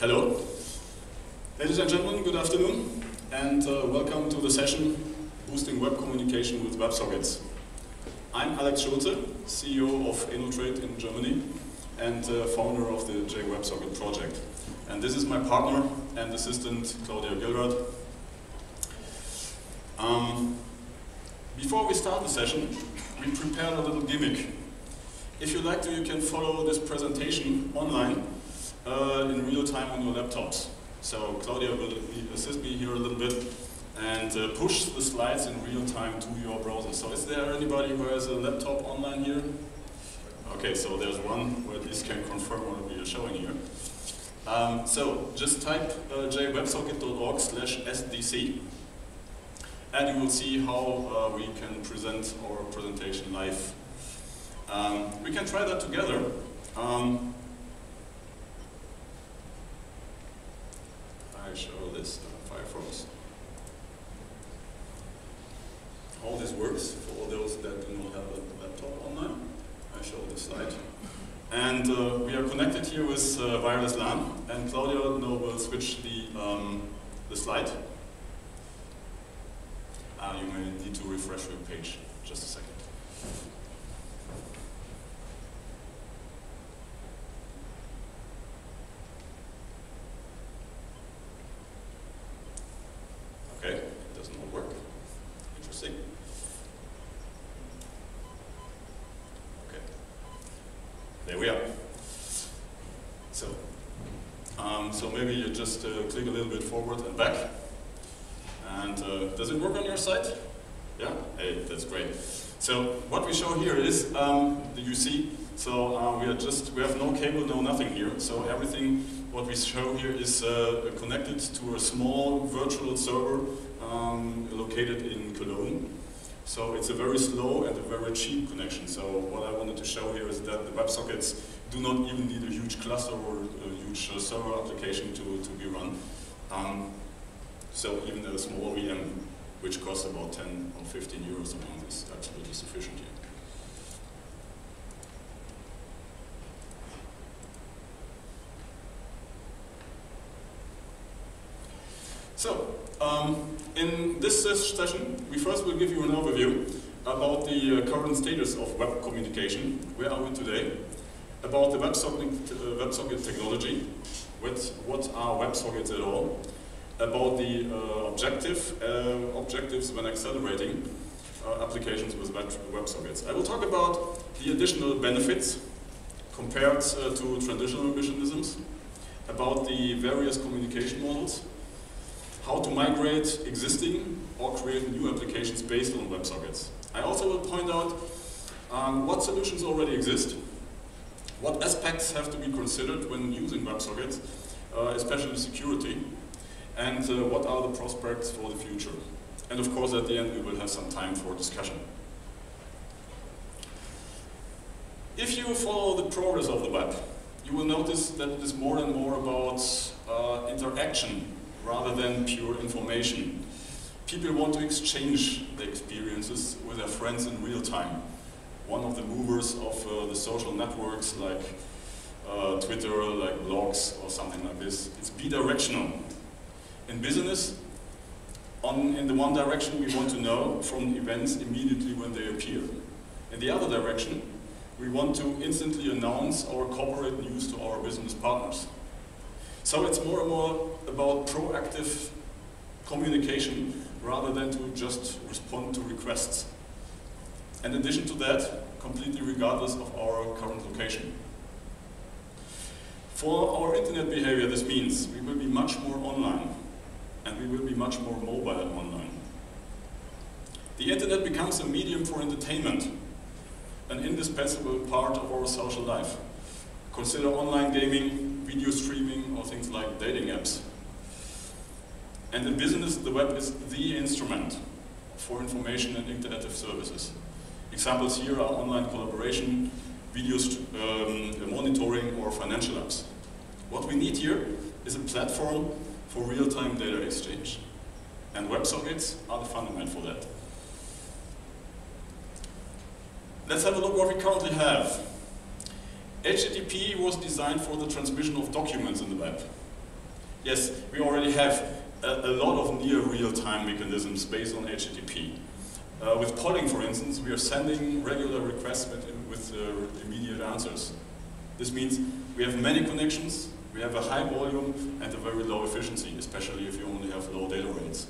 Hello. Ladies and gentlemen, good afternoon, and welcome to the session Boosting Web Communication with WebSockets. I'm Alex Schulze, CEO of InnoTrade in Germany and founder of the jWebSocket project. And this is my partner and assistant, Claudia Gillrath. Before we start the session, we prepared a little gimmick. If you like to, you can follow this presentation online in real time on your laptops. So Claudia will assist me here a little bit and push the slides in real time to your browser. So is there anybody who has a laptop online here? Okay, so there's one who at least can confirm what we are showing here. So just type jwebsocket.org/SDC and you will see how we can present our presentation live. We can try that together. I show this Firefox. How this works for all those that do not have a laptop online. I show this slide. And we are connected here with wireless LAN, and Claudia will switch the slide. You may need to refresh your page. Just a second. Okay, it does not work. Interesting. Okay, there we are. So maybe you just click a little bit forward and back. And does it work on your side? Yeah? Hey, that's great. So what we show here is you see. So we have no cable, no nothing here. So everything what we show here is connected to a small virtual server located in Cologne. So it's a very slow and a very cheap connection. So what I wanted to show here is that the WebSockets do not even need a huge cluster or a huge server application to be run. So even a small VM, which costs about 10 or 15 euros a month, is absolutely sufficient here. So, in this session, we first will give you an overview about the current status of web communication. Where are we today? About the WebSocket technology. What are WebSockets at all? About the objectives when accelerating applications with WebSockets. I will talk about the additional benefits compared to traditional mechanisms, about the various communication models, how to migrate existing or create new applications based on WebSockets. I also will point out what solutions already exist, what aspects have to be considered when using WebSockets, especially security, and what are the prospects for the future. And of course, at the end, we will have some time for discussion. If you follow the progress of the web, you will notice that it is more and more about interaction rather than pure information. People want to exchange their experiences with their friends in real time. One of the movers of the social networks like Twitter, like blogs or something like this, it's bidirectional. In business, in the one direction we want to know from events immediately when they appear. In the other direction, we want to instantly announce our corporate news to our business partners. So it's more and more about proactive communication rather than to just respond to requests. In addition to that, completely regardless of our current location. For our internet behavior, this means we will be much more online and we will be much more mobile online. The internet becomes a medium for entertainment, an indispensable part of our social life. Consider online gaming, video streaming, or things like dating apps. And in business, the web is the instrument for information and interactive services. Examples here are online collaboration, video monitoring, or financial apps. What we need here is a platform for real-time data exchange. And WebSockets are the fundament for that. Let's have a look what we currently have. HTTP was designed for the transmission of documents in the web. Yes, we already have a lot of near real-time mechanisms based on HTTP. With polling, for instance, we are sending regular requests with immediate answers. This means we have many connections, we have a high volume and a very low efficiency, especially if you only have low data rates.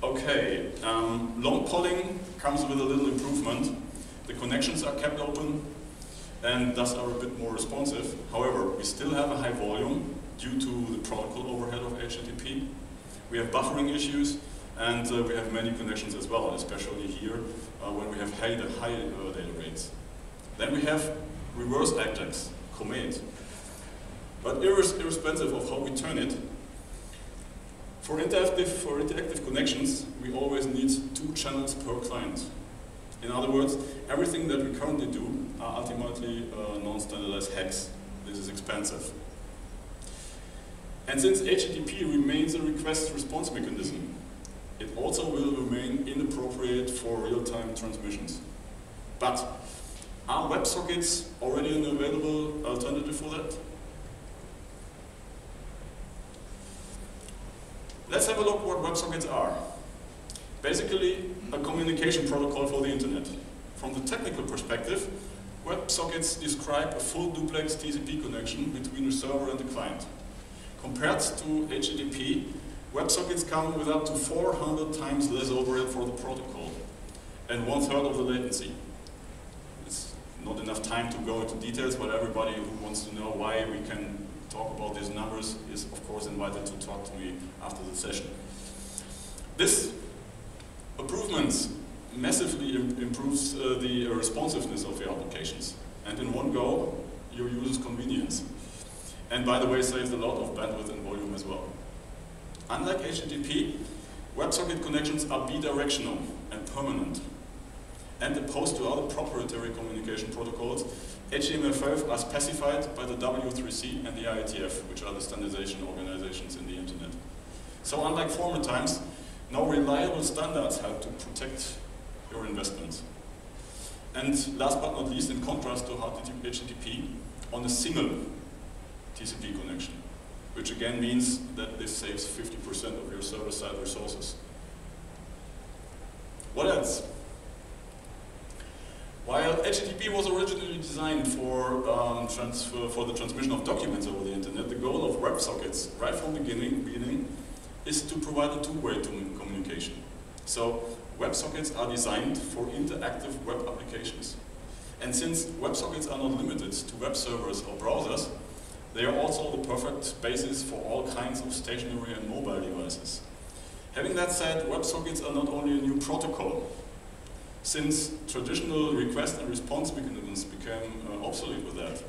Okay, long polling comes with a little improvement. The connections are kept open and thus are a bit more responsive. However, we still have a high volume due to the protocol overhead of HTTP. We have buffering issues and we have many connections as well, especially here when we have high data rates. Then we have reverse AJAX, Comet. But irrespective of how we turn it, for interactive connections, we always need 2 channels per client. In other words, everything that we currently do are ultimately non-standardized hacks. This is expensive. And since HTTP remains a request-response mechanism, it also will remain inappropriate for real-time transmissions. But are WebSockets already an available alternative for that? Let's have a look what WebSockets are. Basically, a communication protocol for the internet. From the technical perspective, WebSockets describe a full duplex TCP connection between a server and a client. Compared to HTTP, WebSockets come with up to 400 times less overhead for the protocol and 1/3 of the latency. It's not enough time to go into details, but everybody who wants to know why we can talk about these numbers is of course invited to talk to me after the session. This improvements massively improves the responsiveness of your applications, and in one go, your users' convenience. And by the way, saves a lot of bandwidth and volume as well. Unlike HTTP, WebSocket connections are bidirectional and permanent. And opposed to other proprietary communication protocols, HTML5 are specified by the W3C and the IETF, which are the standardization organizations in the internet. So unlike former times, now reliable standards help to protect your investments. And last but not least, in contrast to hard HTTP, on a single TCP connection, which again means that this saves 50% of your server-side resources. What else? While HTTP was originally designed for the transmission of documents over the internet, the goal of WebSockets, right from the beginning, is to provide a two-way communication. So WebSockets are designed for interactive web applications. And since WebSockets are not limited to web servers or browsers, they are also the perfect basis for all kinds of stationary and mobile devices. Having that said, WebSockets are not only a new protocol. Since traditional request and response mechanisms became obsolete with that,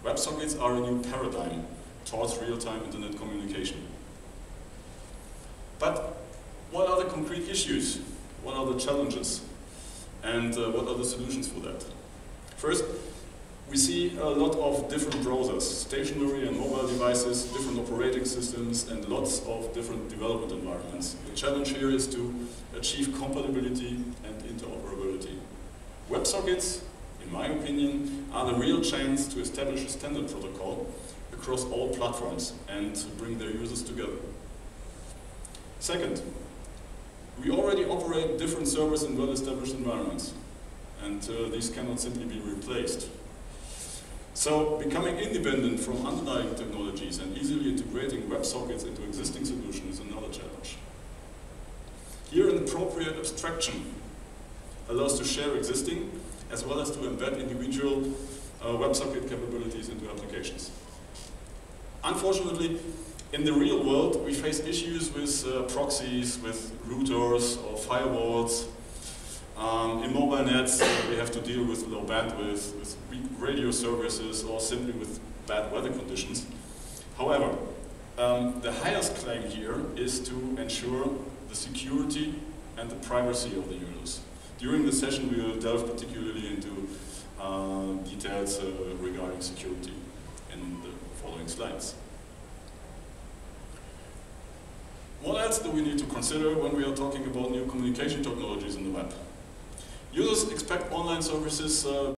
WebSockets are a new paradigm towards real-time internet communication. But what are the concrete issues? What are the challenges? And what are the solutions for that? First, we see a lot of different browsers, stationary and mobile devices, different operating systems, and lots of different development environments. The challenge here is to achieve compatibility and interoperability. WebSockets, in my opinion, are the real chance to establish a standard protocol across all platforms and to bring their users together. Second, we already operate different servers in well-established environments, and these cannot simply be replaced. So, becoming independent from underlying technologies and easily integrating WebSockets into existing solutions is another challenge. Here, an appropriate abstraction allows to share existing as well as to embed individual WebSocket capabilities into applications. Unfortunately, in the real world, we face issues with proxies, with routers or firewalls. In mobile nets, we have to deal with low bandwidth, with weak radio services, or simply with bad weather conditions. However, the highest claim here is to ensure the security and the privacy of the users. During the session, we will delve particularly into details regarding security in the following slides. What else do we need to consider when we are talking about new communication technologies in the web? Users expect online services